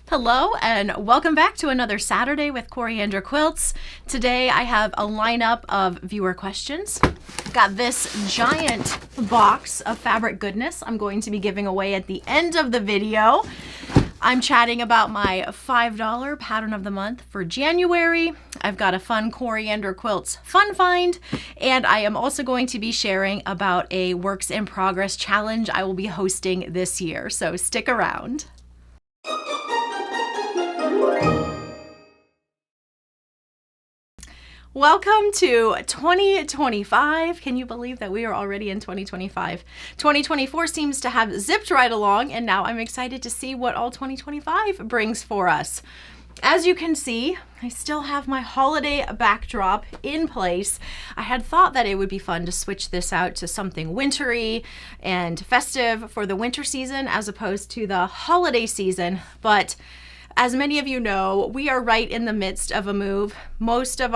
Hello and welcome back to another Saturday with Coriander Quilts. Today I have a lineup of viewer questions. Got this giant box of fabric goodness I'm going to be giving away at the end of the video. I'm chatting about my $5 pattern of the month for January. I've got a fun Coriander Quilts fun find, and I am also going to be sharing about a works in progress challenge I will be hosting this year, so stick around. Welcome to 2025. Can you believe that we are already in 2025? 2024 seems to have zipped right along, and now I'm excited to see what all 2025 brings for us. As you can see, I still have my holiday backdrop in place. I had thought that it would be fun to switch this out to something wintry and festive for the winter season as opposed to the holiday season, but as many of you know, we are right in the midst of a move. Most of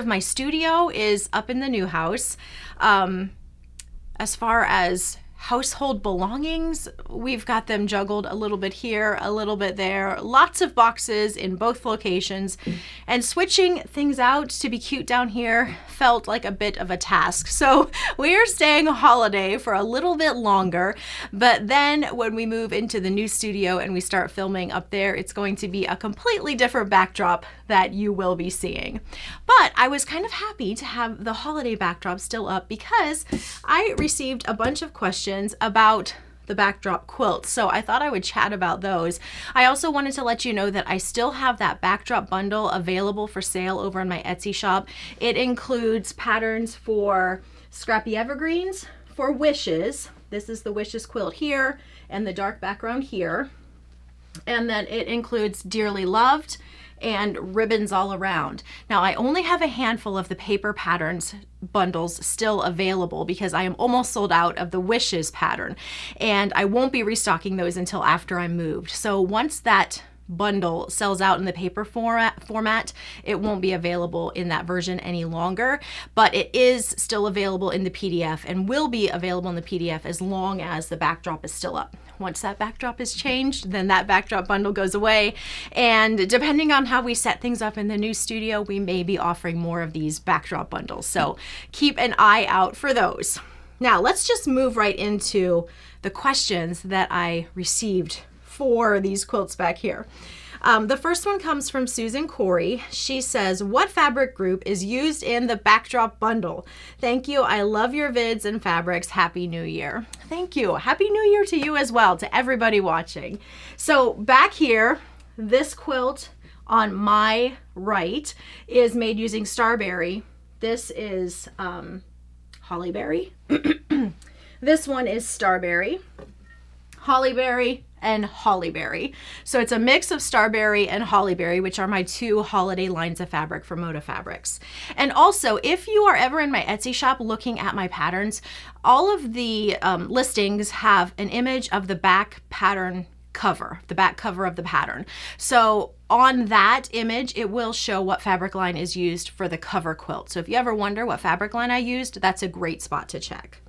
my studio is up in the new house. As far as household belongings, we've got them juggled a little bit here, a little bit there, lots of boxes in both locations, and switching things out to be cute down here felt like a bit of a task. So we are staying holiday for a little bit longer, but then when we move into the new studio and we start filming up there, it's going to be a completely different backdrop that you will be seeing. But I was kind of happy to have the holiday backdrop still up because I received a bunch of questions about the backdrop quilts, so I thought I would chat about those. I also wanted to let you know that I still have that backdrop bundle available for sale over in my Etsy shop. It includes patterns for scrappy evergreens, for wishes. This is the wishes quilt here and the dark background here. And then it includes dearly loved and ribbons all around. Now I only have a handful of the paper patterns bundles still available because I am almost sold out of the wishes pattern, and I won't be restocking those until after I'm moved. So once that bundle sells out in the paper format, it won't be available in that version any longer, but it is still available in the PDF and will be available in the PDF as long as the backdrop is still up. Once that backdrop is changed, then that backdrop bundle goes away, and depending on how we set things up in the new studio, we may be offering more of these backdrop bundles, so keep an eye out for those. Now let's just move right into the questions that I received for these quilts back here. The first one comes from Susan Corey. She says, what fabric group is used in the backdrop bundle? Thank you. I love your vids and fabrics. Happy New Year. Thank you. Happy New Year to you as well, to everybody watching. So back here, this quilt on my right is made using Starberry. This is Hollyberry. This one is Starberry, Hollyberry, and Hollyberry. So it's a mix of Starberry and Hollyberry, which are my two holiday lines of fabric for Moda Fabrics. And also, if you are ever in my Etsy shop looking at my patterns, all of the listings have an image of the back pattern cover, the back cover of the pattern. So on that image, it will show what fabric line is used for the cover quilt. So if you ever wonder what fabric line I used, that's a great spot to check.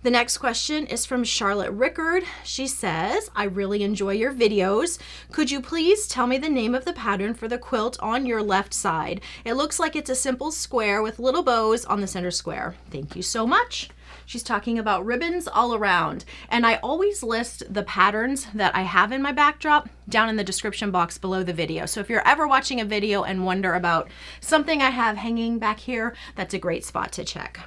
The next question is from Charlotte Rickard. She says, I really enjoy your videos. Could you please tell me the name of the pattern for the quilt on your left side? It looks like it's a simple square with little bows on the center square. Thank you so much. She's talking about ribbons all around. And I always list the patterns that I have in my backdrop down in the description box below the video. So if you're ever watching a video and wonder about something I have hanging back here, that's a great spot to check.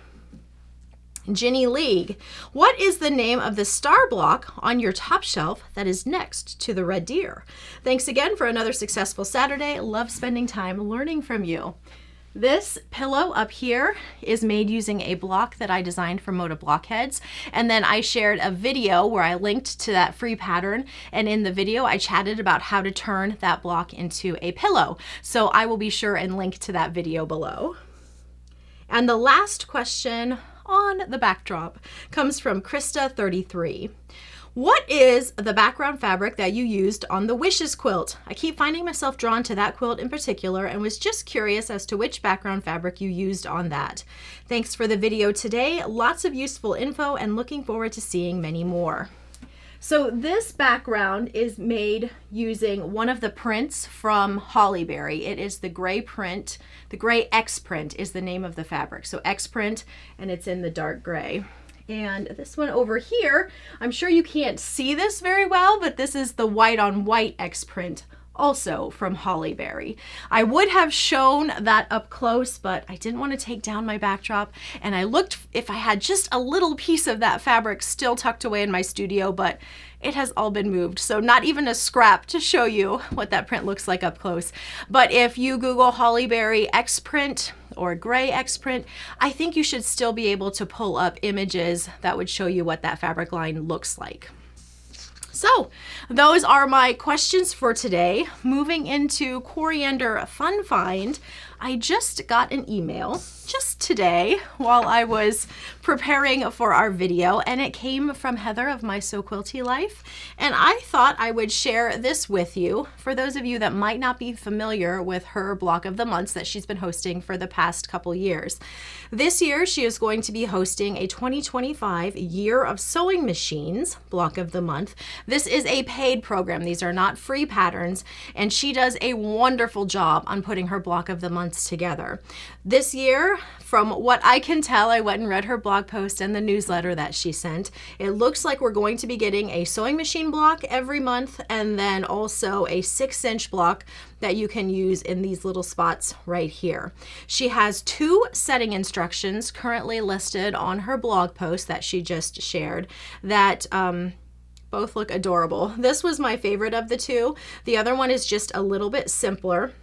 Ginny League, what is the name of the star block on your top shelf that is next to the red deer? Thanks again for another successful Saturday. Love spending time learning from you. This pillow up here is made using a block that I designed for Moda Blockheads, and then I shared a video where I linked to that free pattern, and in the video I chatted about how to turn that block into a pillow. So I will be sure and link to that video below. And the last question on the backdrop comes from Krista33. What is the background fabric that you used on the Wishes quilt? I keep finding myself drawn to that quilt in particular and was just curious as to which background fabric you used on that. Thanks for the video today. Lots of useful info and looking forward to seeing many more. So this background is made using one of the prints from Hollyberry. It is the gray print. The gray X print is the name of the fabric. So X print, and it's in the dark gray. And this one over here, I'm sure you can't see this very well, but this is the white on white X print, also from Hollyberry. I would have shown that up close, but I didn't want to take down my backdrop, and I looked if I had just a little piece of that fabric still tucked away in my studio, but it has all been moved, so not even a scrap to show you what that print looks like up close. But if you Google Hollyberry X print or gray X print, I think you should still be able to pull up images that would show you what that fabric line looks like. So those are my questions for today. Moving into Coriander Fun Find, I just got an email just today while I was preparing for our video, and it came from Heather of My So Quilty Life, and I thought I would share this with you for those of you that might not be familiar with her block of the months that she's been hosting for the past couple years. This year she is going to be hosting a 2025 Year of Sewing Machines block of the month. This is a paid program. These are not free patterns, and she does a wonderful job on putting her block of the months together. This year, from what I can tell, I went and read her blog post and the newsletter that she sent. It looks like we're going to be getting a sewing machine block every month, and then also a 6-inch block that you can use in these little spots right here. She has 2 setting instructions currently listed on her blog post that she just shared that both look adorable. This was my favorite of the 2. The other one is just a little bit simpler.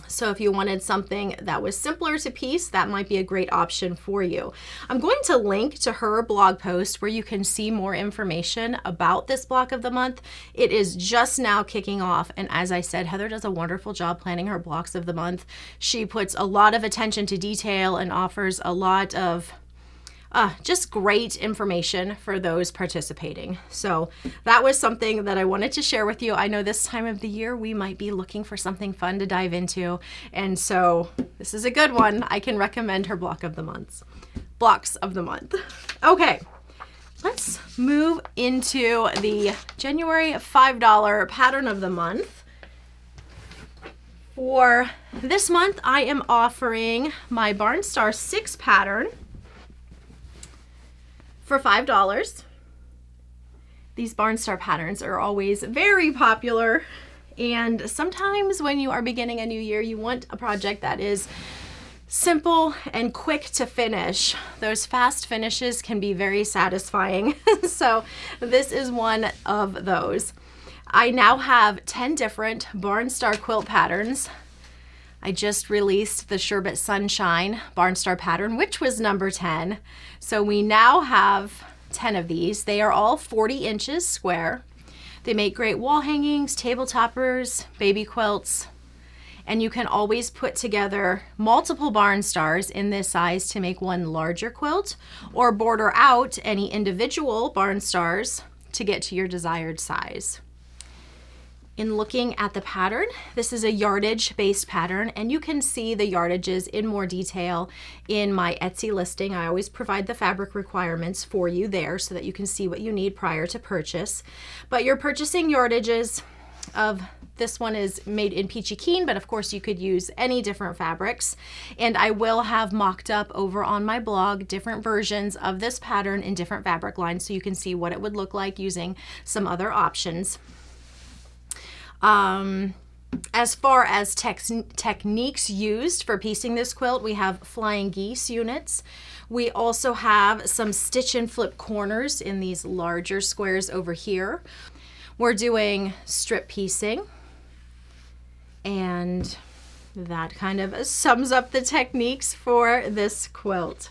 So if you wanted something that was simpler to piece, that might be a great option for you. I'm going to link to her blog post where you can see more information about this block of the month. It is just now kicking off, and as I said, Heather does a wonderful job planning her blocks of the month. She puts a lot of attention to detail and offers a lot of just great information for those participating. So that was something that I wanted to share with you. I know this time of the year we might be looking for something fun to dive into, and so this is a good one. I can recommend her blocks of the month. Okay, let's move into the January $5 pattern of the month. For this month, I am offering my Barnstar 6 pattern for $5. These Barnstar patterns are always very popular, and sometimes when you are beginning a new year, you want a project that is simple and quick to finish. Those fast finishes can be very satisfying. So this is one of those. I now have 10 different Barnstar quilt patterns. I just released the Sherbet Sunshine Barnstar pattern, which was number 10. So we now have 10 of these. They are all 40 inches square. They make great wall hangings, table toppers, baby quilts, and you can always put together multiple Barnstars in this size to make one larger quilt, or border out any individual Barnstars to get to your desired size. In looking at the pattern, this is a yardage based pattern, and you can see the yardages in more detail in my Etsy listing. I always provide the fabric requirements for you there so that you can see what you need prior to purchase. But you're purchasing yardages of, this one is made in Peachy Keen, but of course you could use any different fabrics. And I will have mocked up over on my blog different versions of this pattern in different fabric lines so you can see what it would look like using some other options. As far as techniques used for piecing this quilt, we have flying geese units. We also have some stitch and flip corners in these larger squares over here. We're doing strip piecing, and that kind of sums up the techniques for this quilt.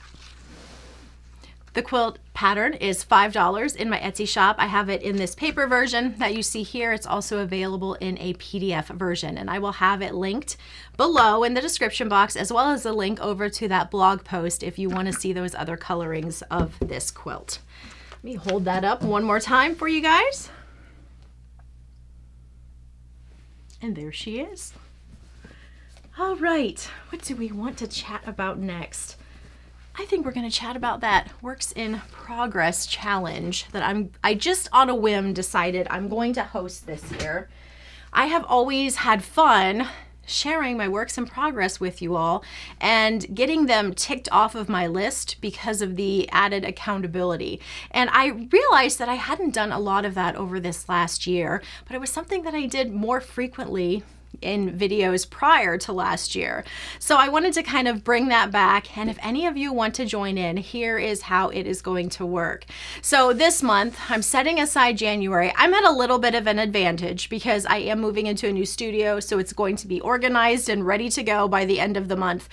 The quilt pattern is $5 in my Etsy shop. I have it in this paper version that you see here. It's also available in a PDF version, and I will have it linked below in the description box, as well as a link over to that blog post if you want to see those other colorings of this quilt. Let me hold that up one more time for you guys. And there she is. All right, what do we want to chat about next? I think we're going to chat about that works in progress challenge that I just on a whim decided I'm going to host this year. I have always had fun sharing my works in progress with you all and getting them ticked off of my list because of the added accountability. And I realized that I hadn't done a lot of that over this last year, but it was something that I did more frequently in videos prior to last year. So I wanted to kind of bring that back. And if any of you want to join in, here is how it is going to work. So this month, I'm setting aside January. I'm at a little bit of an advantage because I am moving into a new studio, so it's going to be organized and ready to go by the end of the month.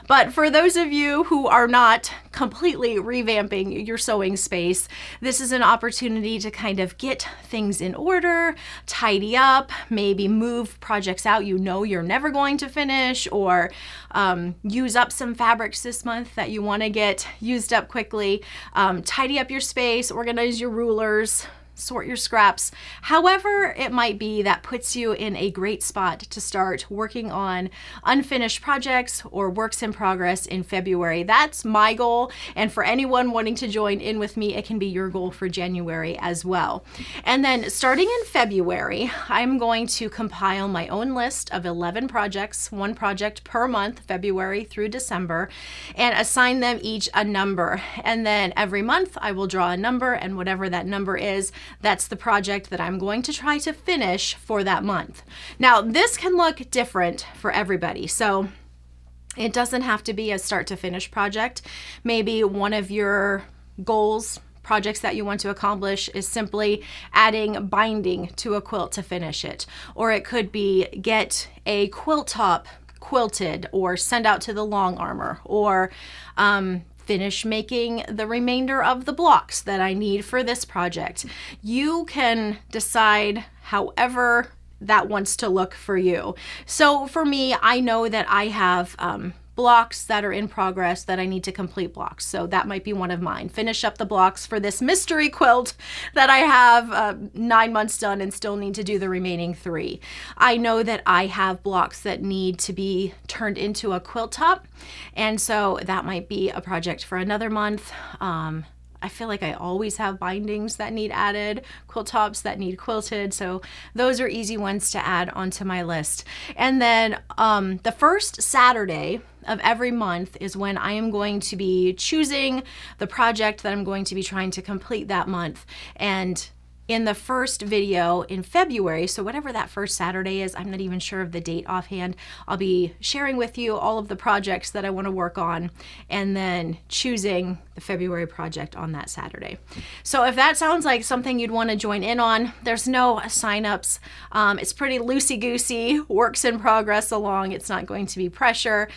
But for those of you who are not completely revamping your sewing space, this is an opportunity to kind of get things in order, tidy up, maybe move projects out you know you're never going to finish, or use up some fabrics this month that you want to get used up quickly. Tidy up your space, organize your rulers, sort your scraps. However it might be, that puts you in a great spot to start working on unfinished projects or works in progress in February. That's my goal, and for anyone wanting to join in with me, it can be your goal for January as well. And then starting in February, I'm going to compile my own list of 11 projects, one project per month, February through December, and assign them each a number. And then every month I will draw a number, and whatever that number is, that's the project that I'm going to try to finish for that month. Now, this can look different for everybody. So it doesn't have to be a start to finish project. Maybe one of your goals, projects that you want to accomplish, is simply adding binding to a quilt to finish it. Or it could be get a quilt top quilted or send out to the long armor, or finish making the remainder of the blocks that I need for this project. You can decide however that wants to look for you. So for me, I know that I have blocks that are in progress that I need to complete blocks. So that might be one of mine. Finish up the blocks for this mystery quilt that I have 9 months done and still need to do the remaining 3. I know that I have blocks that need to be turned into a quilt top, and so that might be a project for another month. I feel like I always have bindings that need added, quilt tops that need quilted, so those are easy ones to add onto my list. And then the first Saturday of every month is when I am going to be choosing the project that I'm going to be trying to complete that month. And in the first video in February, so whatever that first Saturday is, I'm not even sure of the date offhand, I'll be sharing with you all of the projects that I want to work on and then choosing the February project on that Saturday. So if that sounds like something you'd want to join in on, there's no signups. It's pretty loosey-goosey, works in progress along. It's not going to be pressure.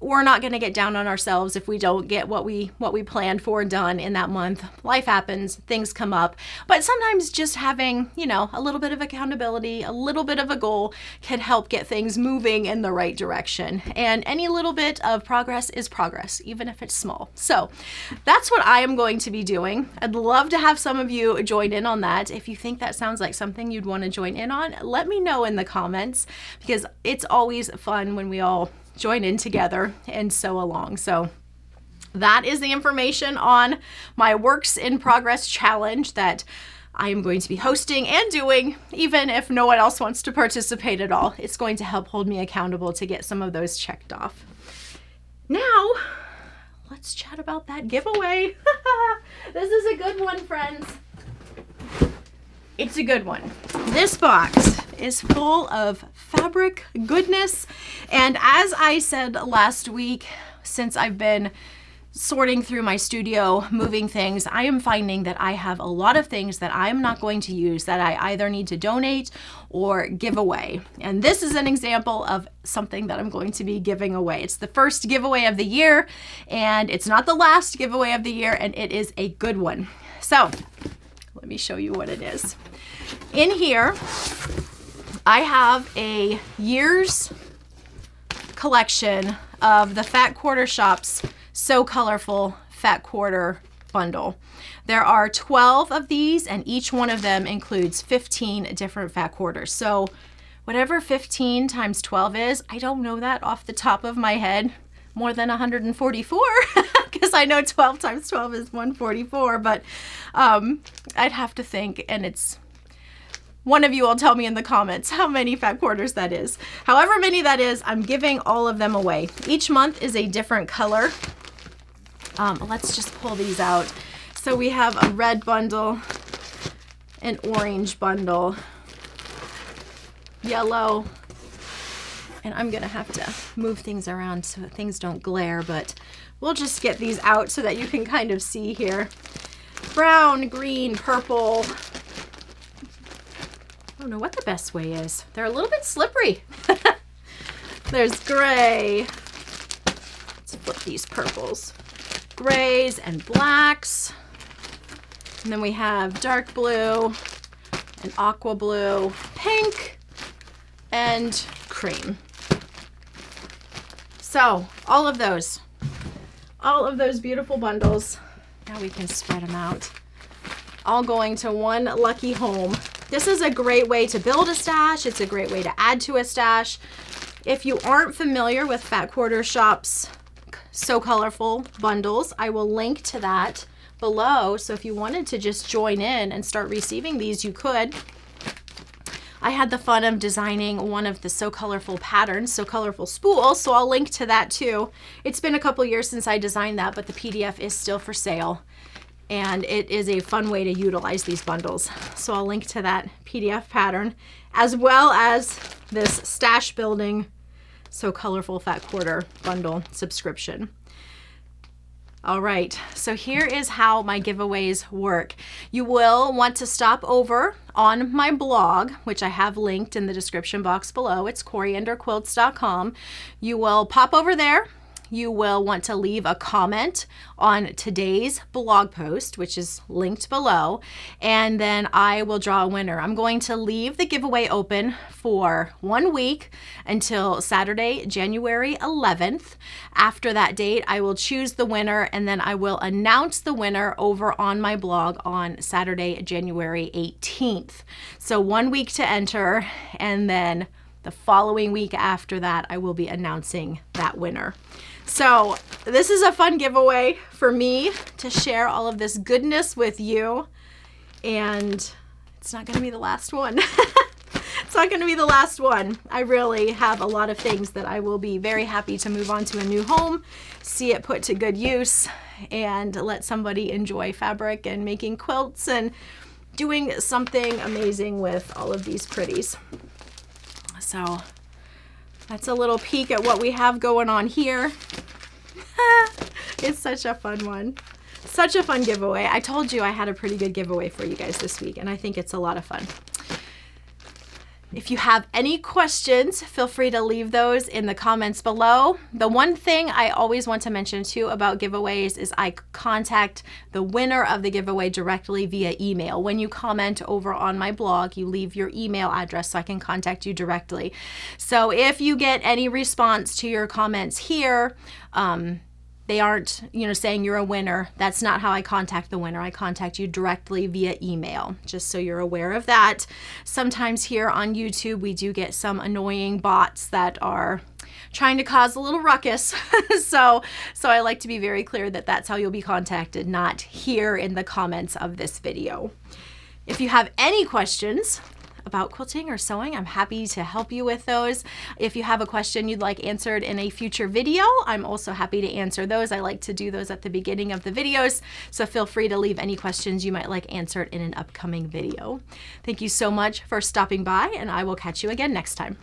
We're not going to get down on ourselves if we don't get what we planned for done in that month. Life happens, things come up, but sometimes just having, a little bit of accountability, a little bit of a goal can help get things moving in the right direction. And any little bit of progress is progress, even if it's small. So that's what I am going to be doing. I'd love to have some of you join in on that. If you think that sounds like something you'd want to join in on, let me know in the comments, because it's always fun when we all join in together and sew along. So that is the information on my works in progress challenge that I am going to be hosting and doing, even if no one else wants to participate at all. It's going to help hold me accountable to get some of those checked off. Now, let's chat about that giveaway. This is a good one, friends. It's a good one. This box is full of fabric goodness. And as I said last week, since I've been sorting through my studio, moving things, I am finding that I have a lot of things that I'm not going to use that I either need to donate or give away. And this is an example of something that I'm going to be giving away. It's the first giveaway of the year, and it's not the last giveaway of the year, and it is a good one. So let me show you what it is. In here, I have a year's collection of the Fat Quarter Shop's So Colorful Fat Quarter bundle. There are 12 of these, and each one of them includes 15 different fat quarters. So whatever 15 times 12 is, I don't know that off the top of my head. More than 144, because I know 12 times 12 is 144, but I'd have to think, and it's, one of you will tell me in the comments how many fat quarters that is. However many that is, I'm giving all of them away. Each month is a different color. Let's just pull these out. So we have a red bundle, an orange bundle, yellow, and I'm gonna have to move things around so that things don't glare, but we'll just get these out so that you can kind of see here. Brown, green, purple. I don't know what the best way is. They're a little bit slippery. There's gray. Let's flip these purples. Grays and blacks. And then we have dark blue and aqua blue, pink, and cream. So all of those beautiful bundles, now we can spread them out, all going to one lucky home. This is a great way to build a stash. It's a great way to add to a stash. If you aren't familiar with Fat Quarter Shop's So Colorful bundles, I will link to that below. So if you wanted to just join in and start receiving these, you could. I had the fun of designing one of the So Colorful patterns, So Colorful spools, so I'll link to that too. It's been a couple years since I designed that, but the PDF is still for sale. And it is a fun way to utilize these bundles. So I'll link to that PDF pattern, as well as this stash building So Colorful Fat Quarter bundle subscription. All right, so here is how my giveaways work. You will want to stop over on my blog, which I have linked in the description box below. It's corianderquilts.com. You will pop over there. You will want to leave a comment on today's blog post, which is linked below, and then I will draw a winner. I'm going to leave the giveaway open for 1 week until Saturday, January 11th. After that date, I will choose the winner, and then I will announce the winner over on my blog on Saturday, January 18th. So 1 week to enter, and then the following week after that, I will be announcing that winner. So this is a fun giveaway for me to share all of this goodness with you. And it's not going to be the last one. It's not going to be the last one. I really have a lot of things that I will be very happy to move on to a new home, see it put to good use, and let somebody enjoy fabric and making quilts and doing something amazing with all of these pretties. So that's a little peek at what we have going on here. It's such a fun one. Such a fun giveaway. I told you I had a pretty good giveaway for you guys this week, and I think it's a lot of fun. If you have any questions, feel free to leave those in the comments below. The one thing I always want to mention too about giveaways is I contact the winner of the giveaway directly via email. When you comment over on my blog, you leave your email address so I can contact you directly. So if you get any response to your comments here, they aren't, saying you're a winner. That's not how I contact the winner. I contact you directly via email, just so you're aware of that. Sometimes here on YouTube, we do get some annoying bots that are trying to cause a little ruckus. So I like to be very clear that that's how you'll be contacted, not here in the comments of this video. If you have any questions about quilting or sewing, I'm happy to help you with those. If you have a question you'd like answered in a future video, I'm also happy to answer those. I like to do those at the beginning of the videos, so feel free to leave any questions you might like answered in an upcoming video. Thank you so much for stopping by, and I will catch you again next time.